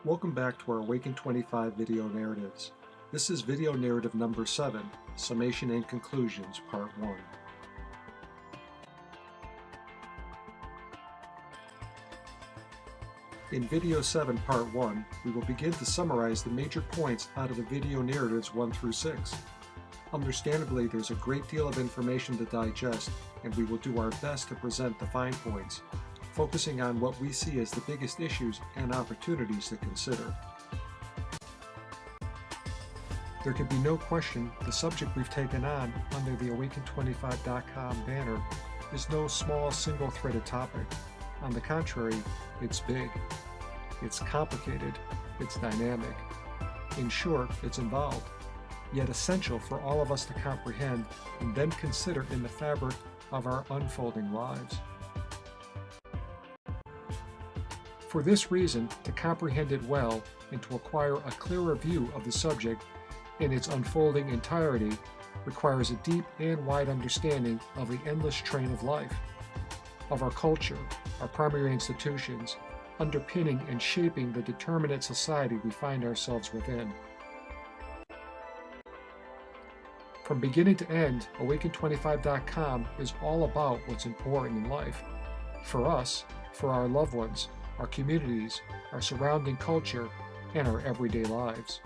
Welcome back to our Awaken 25 video narratives. This is video narrative number 7, Summation and Conclusions, Part 1. In video 7, Part 1, we will begin to summarize the major points out of the video narratives 1 through 6. Understandably, there's a great deal of information to digest, and we will do our best to present the fine points, focusing on what we see as the biggest issues and opportunities to consider. There can be no question the subject we've taken on under the Awaken25.com banner is no small single-threaded topic. On the contrary, it's big, it's complicated, it's dynamic. In short, it's involved, yet essential for all of us to comprehend and then consider in the fabric of our unfolding lives. For this reason, to comprehend it well and to acquire a clearer view of the subject in its unfolding entirety requires a deep and wide understanding of the endless train of life, of our culture, our primary institutions, underpinning and shaping the determinate society we find ourselves within. From beginning to end, Awaken25.com is all about what's important in life, for us, for our loved ones, our communities, our surrounding culture, and our everyday lives.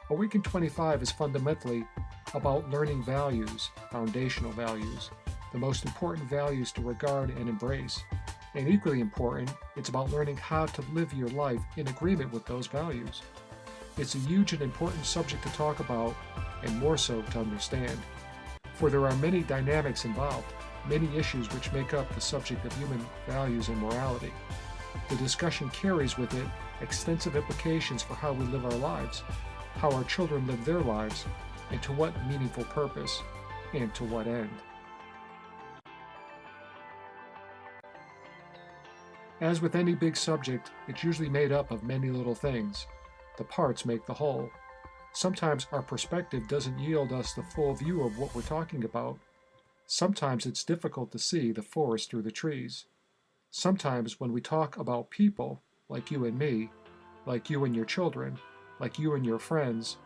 Awaken 25 is fundamentally about learning values, foundational values, the most important values to regard and embrace. And equally important, it's about learning how to live your life in agreement with those values. It's a huge and important subject to talk about, and more so to understand. For there are many dynamics involved, many issues which make up the subject of human values and morality. The discussion carries with it extensive implications for how we live our lives, how our children live their lives, and to what meaningful purpose, and to what end. As with any big subject, it's usually made up of many little things. The parts make the whole. Sometimes our perspective doesn't yield us the full view of what we're talking about. Sometimes it's difficult to see the forest through the trees. Sometimes when we talk about people, like you and me, like you and your children, like you and your friends,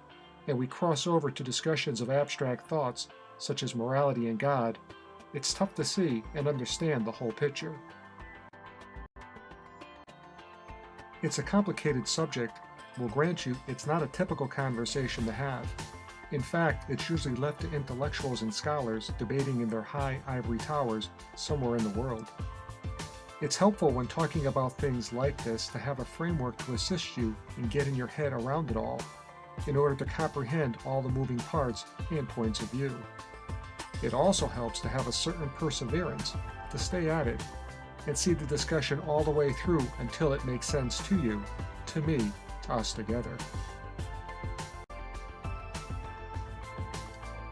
and we cross over to discussions of abstract thoughts such as morality and God, it's tough to see and understand the whole picture. It's a complicated subject. We'll grant you it's not a typical conversation to have. In fact, it's usually left to intellectuals and scholars debating in their high ivory towers somewhere in the world. It's helpful when talking about things like this to have a framework to assist you in getting your head around it all, in order to comprehend all the moving parts and points of view. It also helps to have a certain perseverance, to stay at it, and see the discussion all the way through until it makes sense to you, to me, to us together.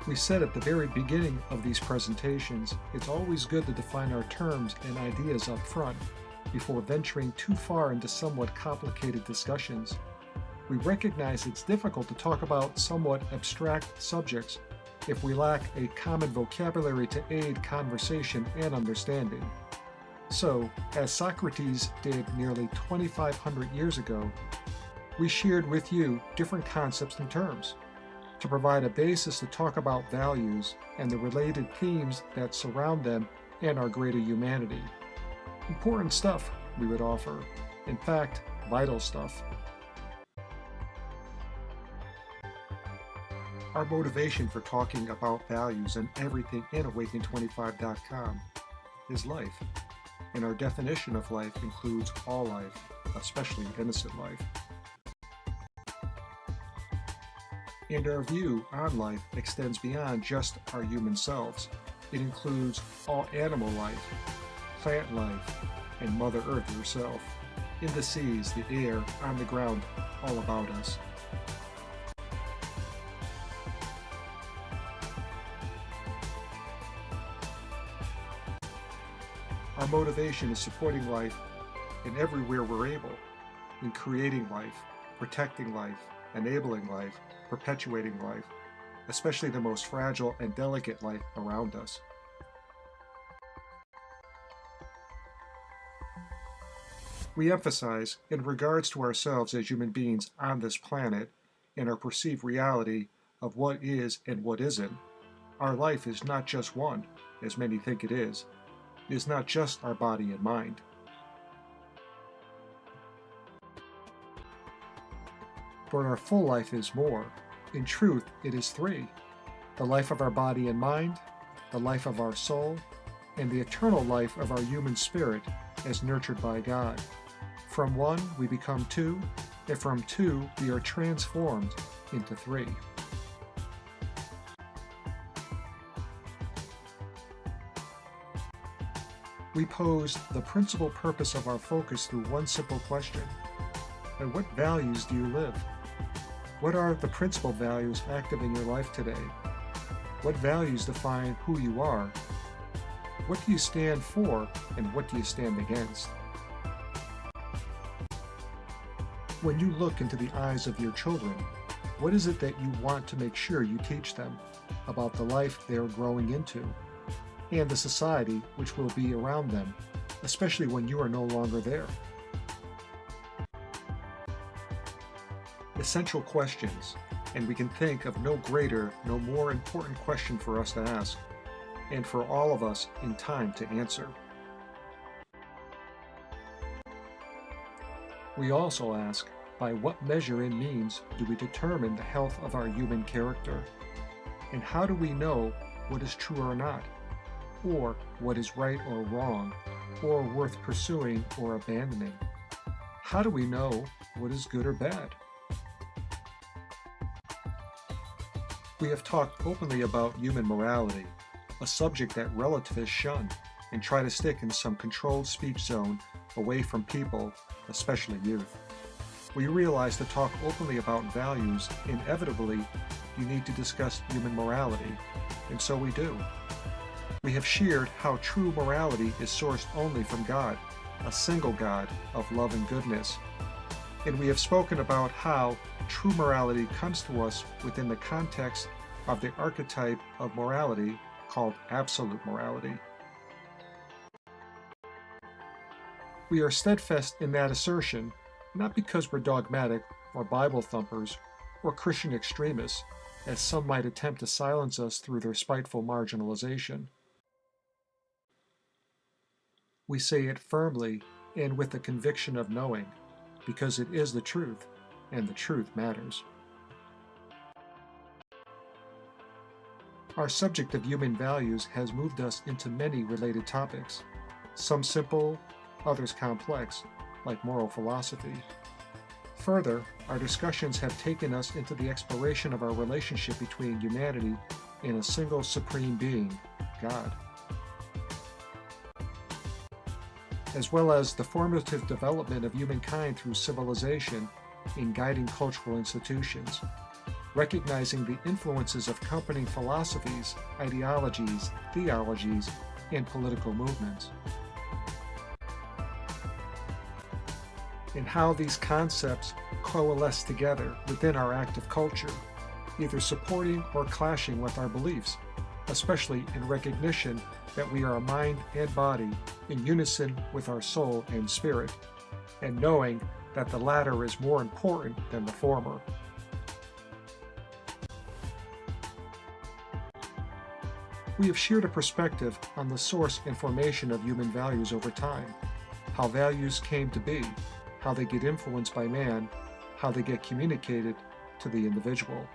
We said at the very beginning of these presentations, it's always good to define our terms and ideas up front before venturing too far into somewhat complicated discussions. We recognize it's difficult to talk about somewhat abstract subjects if we lack a common vocabulary to aid conversation and understanding. So, as Socrates did nearly 2,500 years ago, we shared with you different concepts and terms to provide a basis to talk about values and the related themes that surround them and our greater humanity. Important stuff, we would offer. In fact, vital stuff. Our motivation for talking about values and everything in Awaken25.com is life. And our definition of life includes all life, especially innocent life. And our view on life extends beyond just our human selves. It includes all animal life, plant life, and Mother Earth herself, in the seas, the air, on the ground, all about us. Our motivation is supporting life in everywhere we're able, in creating life, protecting life, enabling life, perpetuating life, especially the most fragile and delicate life around us. We emphasize, in regards to ourselves as human beings on this planet and our perceived reality of what is and what isn't, our life is not just one, as many think it is. It is not just our body and mind. But our full life is more. In truth, it is three: the life of our body and mind, the life of our soul, and the eternal life of our human spirit as nurtured by God. From one, we become two, and from two, we are transformed into three. We pose the principal purpose of our focus through one simple question: by what values do you live? What are the principal values active in your life today? What values define who you are? What do you stand for, and what do you stand against? When you look into the eyes of your children, what is it that you want to make sure you teach them about the life they are growing into, and the society which will be around them, especially when you are no longer there? Essential questions, and we can think of no greater, no more important question for us to ask, and for all of us in time to answer. We also ask, by what measure and means do we determine the health of our human character? And how do we know what is true or not, or what is right or wrong, or worth pursuing or abandoning? How do we know what is good or bad? We have talked openly about human morality, a subject that relativists shun and try to stick in some controlled speech zone away from people, especially youth. We realize to talk openly about values, inevitably, you need to discuss human morality, and so we do. We have shared how true morality is sourced only from God, a single God of love and goodness. And we have spoken about how true morality comes to us within the context of the archetype of morality called absolute morality. We are steadfast in that assertion, not because we're dogmatic or Bible thumpers or Christian extremists, as some might attempt to silence us through their spiteful marginalization. We say it firmly and with the conviction of knowing, because it is the truth, and the truth matters. Our subject of human values has moved us into many related topics, some simple, others complex, like moral philosophy. Further, our discussions have taken us into the exploration of our relationship between humanity and a single supreme being, God, as well as the formative development of humankind through civilization in guiding cultural institutions, recognizing the influences of accompanying philosophies, ideologies, theologies, and political movements, and how these concepts coalesce together within our active culture, either supporting or clashing with our beliefs, especially in recognition that we are a mind and body in unison with our soul and spirit, and knowing that the latter is more important than the former. We have shared a perspective on the source and formation of human values over time, how values came to be, how they get influenced by man, how they get communicated to the individual,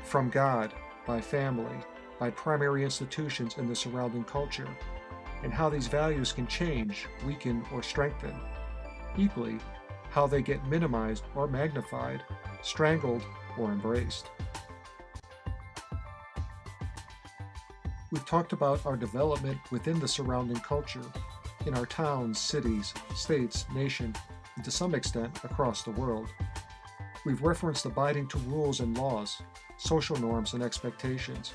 from God, by family, by primary institutions in the surrounding culture, and how these values can change, weaken, or strengthen. Equally, how they get minimized or magnified, strangled, or embraced. We've talked about our development within the surrounding culture, in our towns, cities, states, nation, and to some extent across the world. We've referenced abiding to rules and laws, social norms and expectations.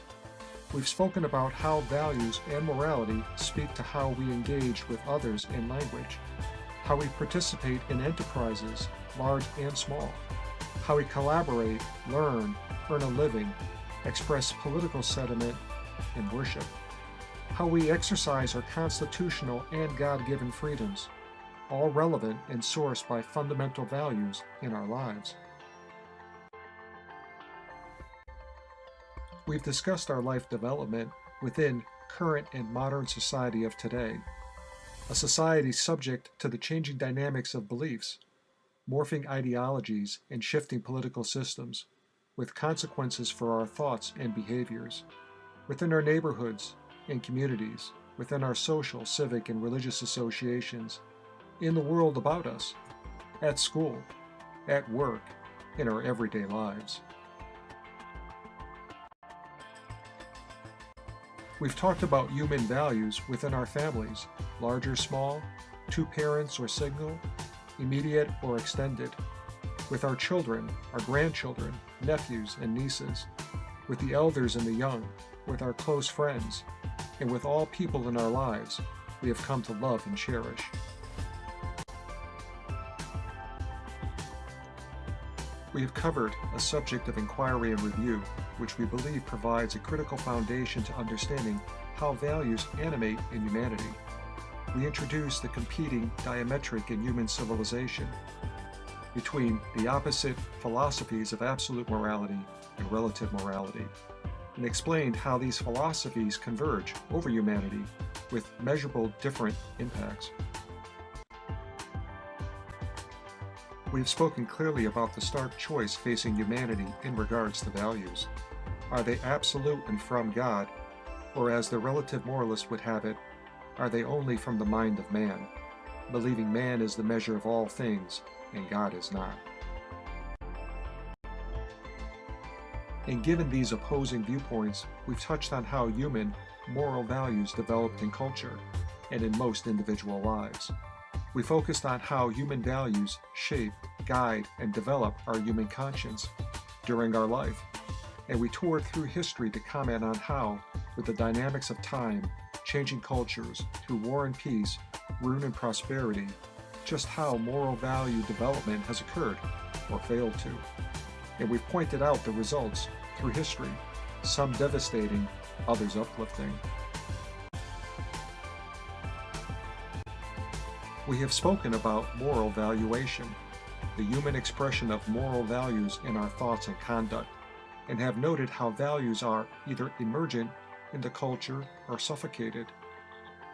We've spoken about how values and morality speak to how we engage with others in language, how we participate in enterprises, large and small, how we collaborate, learn, earn a living, express political sentiment, and worship, how we exercise our constitutional and God-given freedoms, all relevant and sourced by fundamental values in our lives. We've discussed our life development within current and modern society of today, a society subject to the changing dynamics of beliefs, morphing ideologies, and shifting political systems, with consequences for our thoughts and behaviors, within our neighborhoods and communities, within our social, civic, and religious associations, in the world about us, at school, at work, in our everyday lives. We've talked about human values within our families, large or small, two parents or single, immediate or extended, with our children, our grandchildren, nephews and nieces, with the elders and the young, with our close friends, and with all people in our lives we have come to love and cherish. We have covered a subject of inquiry and review, which we believe provides a critical foundation to understanding how values animate in humanity. We introduced the competing diametric in human civilization between the opposite philosophies of absolute morality and relative morality, and explained how these philosophies converge over humanity with measurable different impacts. We have spoken clearly about the stark choice facing humanity in regards to values. Are they absolute and from God, or as the relative moralist would have it, are they only from the mind of man, believing man is the measure of all things and God is not? And given these opposing viewpoints, we've touched on how human moral values developed in culture and in most individual lives. We focused on how human values shape, guide, and develop our human conscience during our life. And we toured through history to comment on how, with the dynamics of time, changing cultures, through war and peace, ruin and prosperity, just how moral value development has occurred or failed to. And we've pointed out the results through history, some devastating, others uplifting. We have spoken about moral valuation, the human expression of moral values in our thoughts and conduct, and have noted how values are either emergent in the culture or suffocated,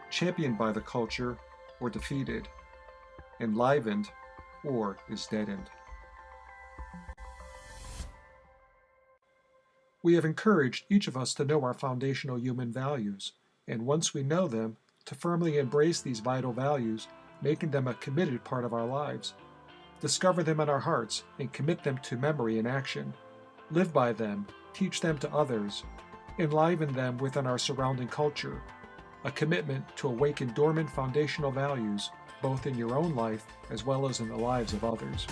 championed by the culture or defeated, enlivened or is deadened. We have encouraged each of us to know our foundational human values, and once we know them, to firmly embrace these vital values, making them a committed part of our lives. Discover them in our hearts and commit them to memory and action. Live by them, teach them to others, enliven them within our surrounding culture. A commitment to awaken dormant foundational values, both in your own life as well as in the lives of others.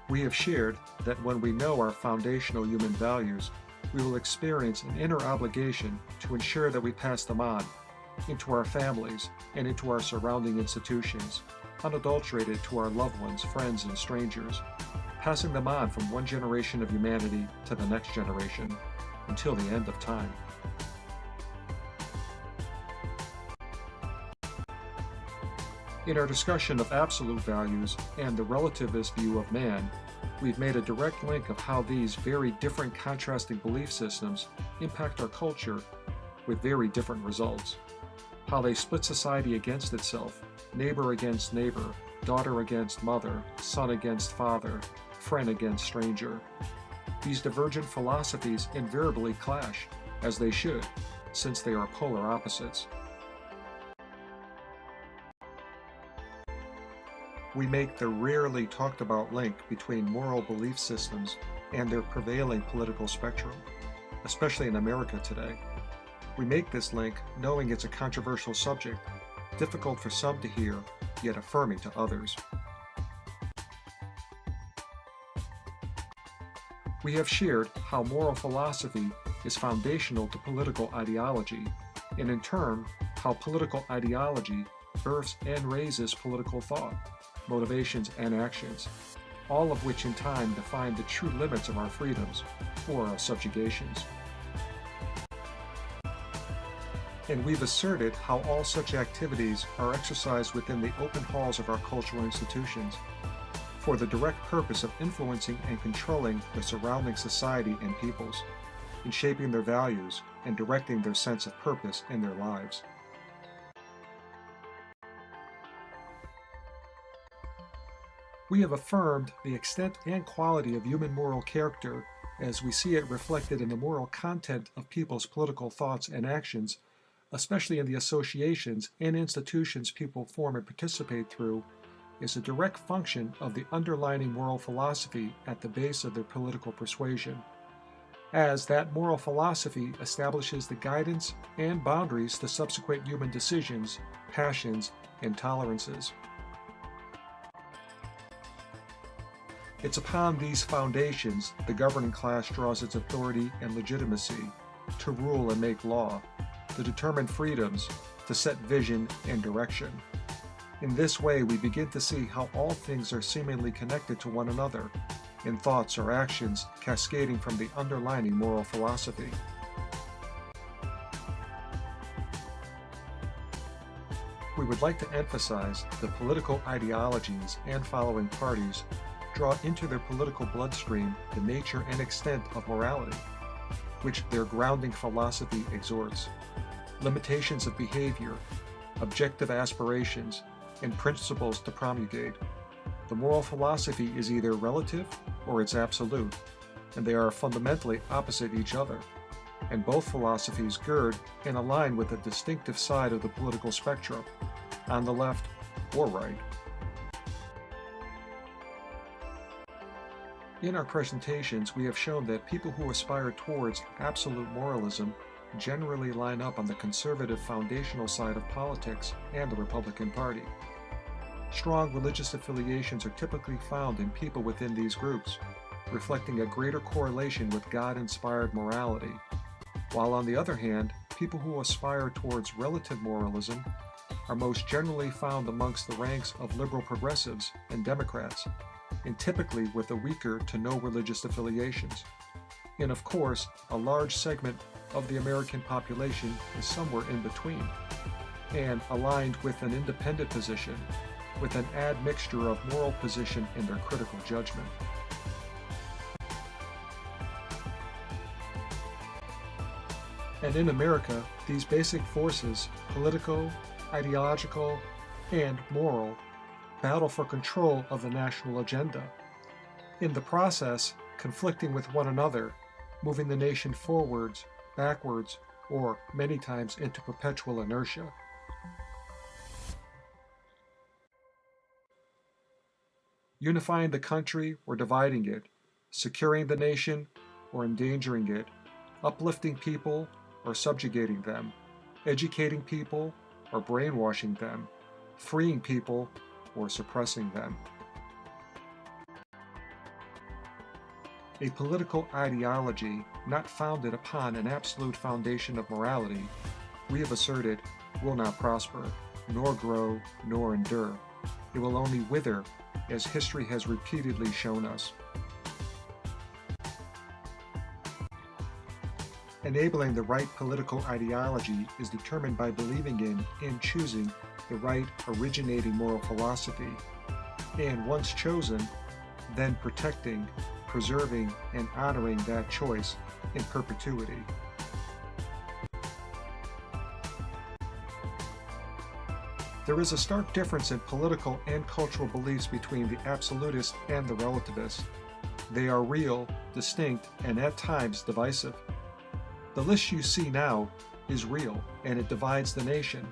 We have shared that when we know our foundational human values, we will experience an inner obligation to ensure that we pass them on into our families and into our surrounding institutions, unadulterated to our loved ones, friends, and strangers, passing them on from one generation of humanity to the next generation until the end of time. In our discussion of absolute values and the relativist view of man, we've made a direct link of how these very different contrasting belief systems impact our culture with very different results. How they split society against itself, neighbor against neighbor, daughter against mother, son against father, friend against stranger. These divergent philosophies invariably clash, as they should, since they are polar opposites. We make the rarely talked about link between moral belief systems and their prevailing political spectrum, especially in America today. We make this link knowing it's a controversial subject, difficult for some to hear, yet affirming to others. We have shared how moral philosophy is foundational to political ideology, and in turn, how political ideology births and raises political thought, motivations, and actions, all of which in time define the true limits of our freedoms or our subjugations. and we've asserted how all such activities are exercised within the open halls of our cultural institutions, for the direct purpose of influencing and controlling the surrounding society and peoples, in shaping their values and directing their sense of purpose in their lives. We have affirmed the extent and quality of human moral character as we see it reflected in the moral content of people's political thoughts and actions, especially in the associations and institutions people form and participate through, is a direct function of the underlying moral philosophy at the base of their political persuasion, as that moral philosophy establishes the guidance and boundaries to subsequent human decisions, passions, and tolerances. It's upon these foundations the governing class draws its authority and legitimacy to rule and make law, to determine freedoms, to set vision and direction. In this way, we begin to see how all things are seemingly connected to one another, in thoughts or actions cascading from the underlying moral philosophy. We would like to emphasize the political ideologies and following parties draw into their political bloodstream the nature and extent of morality, which their grounding philosophy exhorts, limitations of behavior, objective aspirations, and principles to promulgate. The moral philosophy is either relative or it's absolute, and they are fundamentally opposite each other, and both philosophies gird and align with a distinctive side of the political spectrum, on the left or right. In our presentations, we have shown that people who aspire towards absolute moralism generally line up on the conservative foundational side of politics and the Republican Party. Strong religious affiliations are typically found in people within these groups, reflecting a greater correlation with God-inspired morality, while on the other hand, people who aspire towards relative moralism are most generally found amongst the ranks of liberal progressives and Democrats, and typically with a weaker to no religious affiliations. And of course, a large segment of the American population is somewhere in between, and aligned with an independent position, with an admixture of moral position in their critical judgment. And in America, these basic forces, political, ideological, and moral, battle for control of the national agenda, in the process conflicting with one another, moving the nation forwards, backwards, or many times into perpetual inertia. Unifying the country or dividing it, securing the nation or endangering it, uplifting people or subjugating them, educating people or brainwashing them, freeing people or suppressing them. A political ideology not founded upon an absolute foundation of morality, we have asserted, will not prosper, nor grow, nor endure. It will only wither, as history has repeatedly shown us. Enabling the right political ideology is determined by believing in and choosing the right originating moral philosophy, and once chosen, then protecting, preserving, and honoring that choice in perpetuity. There is a stark difference in political and cultural beliefs between the absolutist and the relativist. They are real, distinct, and at times divisive. The list you see now is real, and it divides the nation.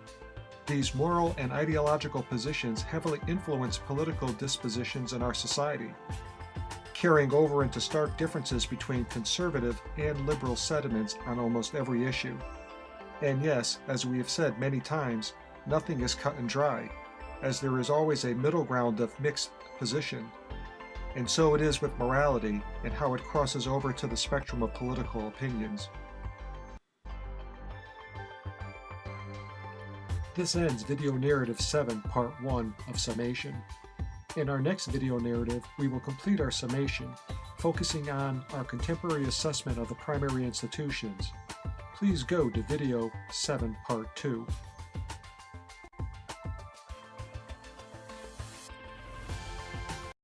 These moral and ideological positions heavily influence political dispositions in our society, carrying over into stark differences between conservative and liberal sentiments on almost every issue. And yes, as we have said many times, nothing is cut and dry, as there is always a middle ground of mixed position. And so it is with morality and how it crosses over to the spectrum of political opinions. This ends video narrative 7, part 1 of Summation. In our next video narrative, we will complete our summation, focusing on our contemporary assessment of the primary institutions, please go to video 7 part 2.